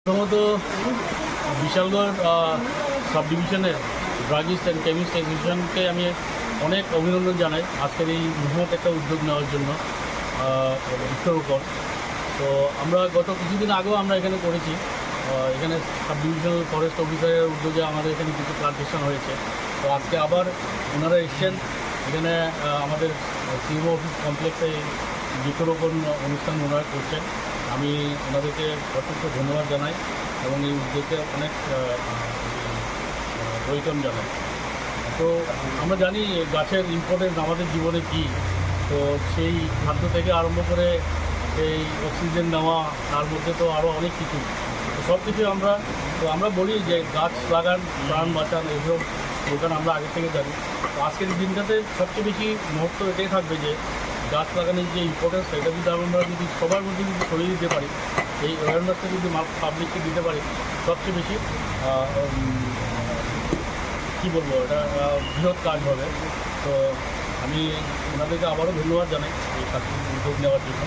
প্রথমত বিশালগড় সাব ডিভিশনের druggist and chemist অ্যাসোসিয়েশনকে আমি অনেক অভিনন্দন জানাই আজকের এই মহৎ একটা উদ্যোগ নেওয়ার জন্য বৃক্ষরোপণ। তো আমরা গত কিছুদিন আগেও আমরা এখানে করেছি, এখানে সাব ডিভিশনাল ফরেস্ট অফিসারের উদ্যোগে আমাদের এখানে কিছু প্লান্টেশন হয়েছে। তো আজকে আবার ওনারা এসছেন এখানে আমাদের সিএমও অফিস কমপ্লেক্সে বৃক্ষরোপণ অনুষ্ঠান ওনারা করছেন। আমি ওনাদেরকে অত্যন্ত ধন্যবাদ জানাই এবং এই উদ্যোগকে অনেক ওয়েলকাম জানাই। তো আমরা জানি গাছের ইম্পর্টেন্স আমাদের জীবনে কী। তো সেই খাদ্য থেকে আরম্ভ করে সেই অক্সিজেন নেওয়া, তার মধ্যে তো আরও অনেক কিছু, সব কিছু আমরা বলি যে গাছ লাগান প্রাণ বাঁচান, এসব স্লোগান আমরা আগে থেকে জানি। তো আজকের দিনটাতে সবচেয়ে বেশি মহত্ব এটাই থাকবে যে গাছ লাগানোর যে ইম্পর্টেন্স সেটা যদি আমরা সবার মধ্যে যদি ছড়িয়ে দিতে পারি, এই অ্যাওয়ারনেসটা যদি পাবলিককে দিতে পারি, সবচেয়ে বেশি কী বলবো, এটা বৃহৎ কাজ হবে। তো আমি ওনাদেরকে আবারও ধন্যবাদ জানাই এই কাজটি উদ্যোগ নেওয়ার জন্য।